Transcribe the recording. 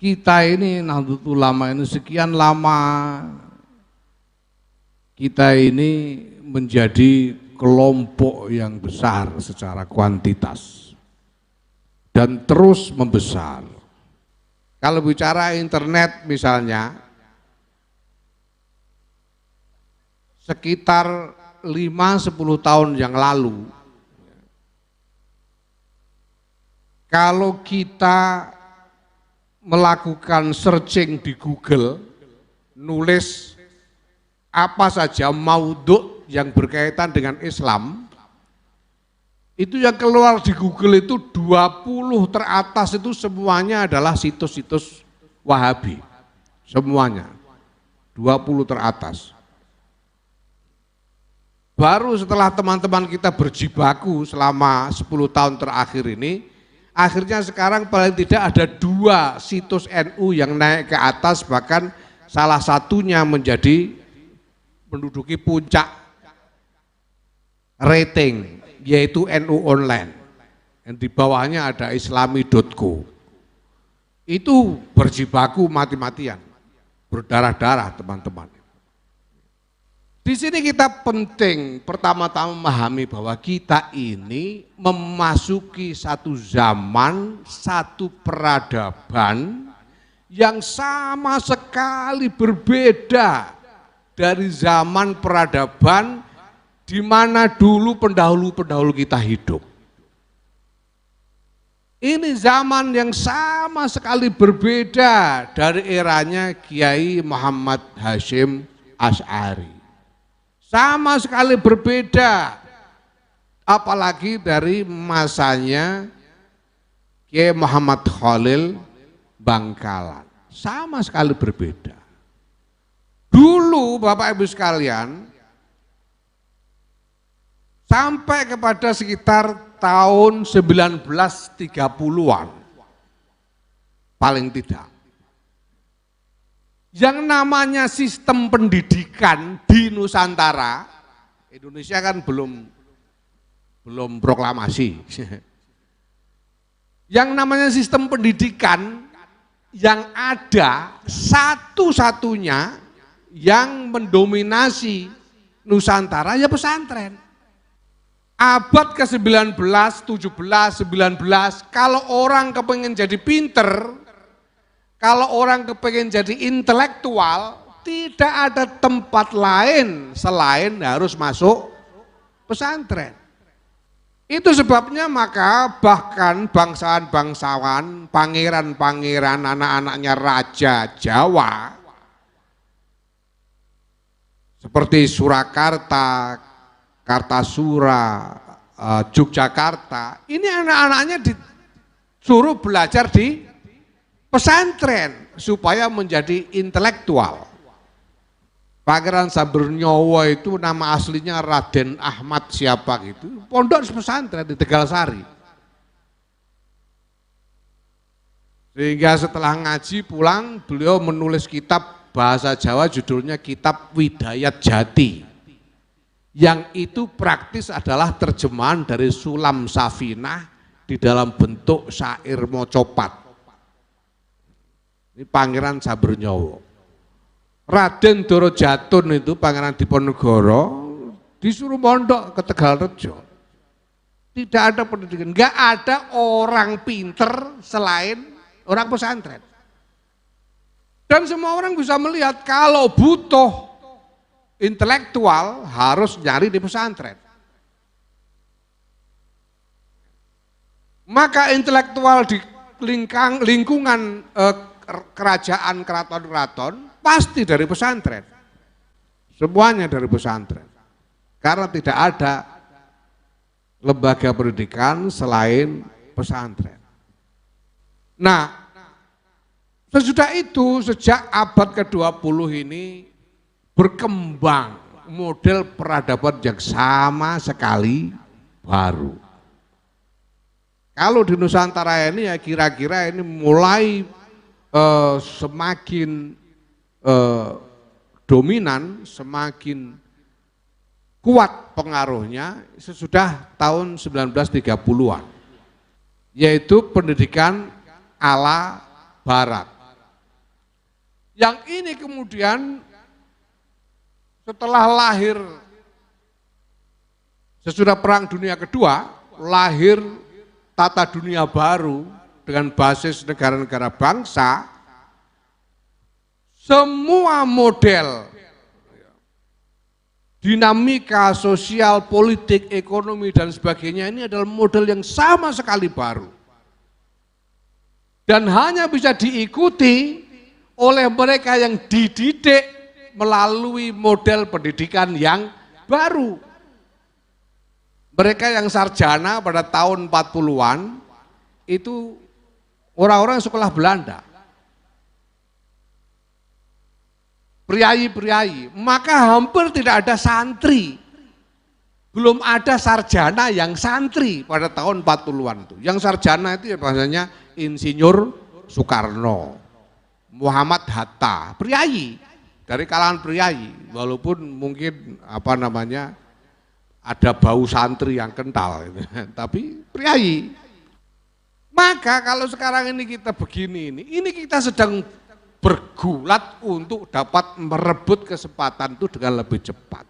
kita ini Nahdlatul Ulama ini sekian lama kita ini menjadi kelompok yang besar secara kuantitas dan terus membesar. Kalau bicara internet misalnya, sekitar 5-10 tahun yang lalu, kalau kita melakukan searching di Google, nulis apa saja maudhu yang berkaitan dengan Islam, itu yang keluar di Google itu 20 teratas itu semuanya adalah situs-situs Wahabi, semuanya 20 teratas. Baru setelah teman-teman kita berjibaku selama 10 tahun terakhir ini, akhirnya sekarang paling tidak ada 2 situs NU yang naik ke atas, bahkan salah satunya menduduki puncak rating, yaitu NU Online. Yang di bawahnya ada islami.co. Itu berjibaku mati-matian, berdarah-darah teman-teman. Di sini kita penting pertama-tama memahami bahwa kita ini memasuki satu zaman, satu peradaban yang sama sekali berbeda dari zaman peradaban di mana dulu pendahulu-pendahulu kita hidup. Ini zaman yang sama sekali berbeda dari eranya Kiai Muhammad Hasyim Asy'ari. Sama sekali berbeda, apalagi dari masanya Kiai Muhammad Khalil Bangkalan. Sama sekali berbeda. Dulu Bapak Ibu sekalian, sampai kepada sekitar tahun 1930-an, paling tidak, yang namanya sistem pendidikan di Nusantara, Indonesia kan belum proklamasi. Yang namanya sistem pendidikan yang ada satu-satunya yang mendominasi Nusantara ya pesantren. Abad ke-19, 17, 19, kalau orang kepengen jadi pinter, kalau orang kepengen jadi intelektual, tidak ada tempat lain selain harus masuk pesantren. Itu sebabnya maka bahkan bangsawan-bangsawan, pangeran-pangeran, anak-anaknya Raja Jawa, seperti Surakarta, Kartasura, Yogyakarta, ini anak-anaknya disuruh belajar di pesantren supaya menjadi intelektual. Pangeran Sabernyawa itu nama aslinya Raden Ahmad siapa gitu, pondok di pesantren di Tegalsari. Sehingga setelah ngaji pulang, beliau menulis kitab bahasa Jawa judulnya Kitab Widayat Jati. Yang itu praktis adalah terjemahan dari Sulam Safinah di dalam bentuk syair mocopat. Ini Pangeran Sabernyawa. Raden Dorojatun itu Pangeran Diponegoro disuruh mondok ke Tegalrejo. Tidak ada pendidikan, enggak ada orang pinter selain orang pesantren. Dan semua orang bisa melihat kalau butuh intelektual harus nyari di pesantren. Maka intelektual di lingkungan kerajaan, keraton-keraton pasti dari pesantren. Semuanya dari pesantren. Karena tidak ada lembaga pendidikan selain pesantren. Nah, sesudah itu sejak abad ke-20 ini berkembang model peradaban yang sama sekali baru. Kalau di Nusantara ini ya kira-kira ini mulai semakin dominan, semakin kuat pengaruhnya sesudah tahun 1930-an, yaitu pendidikan ala Barat. Yang ini kemudian setelah lahir sesudah Perang Dunia Kedua, lahir tata dunia baru dengan basis negara-negara bangsa, semua model dinamika sosial, politik, ekonomi, dan sebagainya ini adalah model yang sama sekali baru. Dan hanya bisa diikuti oleh mereka yang dididik melalui model pendidikan yang baru. Mereka yang sarjana pada tahun 40-an itu orang-orang sekolah Belanda. Priayi-priayi, maka hampir tidak ada santri. Belum ada sarjana yang santri pada tahun 40-an itu. Yang sarjana itu ya bahasanya Insinyur Soekarno, Muhammad Hatta, priayi, dari kalangan priayi, walaupun mungkin ada bau santri yang kental, tapi priayi. Maka kalau sekarang ini kita begini ini kita sedang bergulat untuk dapat merebut kesempatan itu dengan lebih cepat.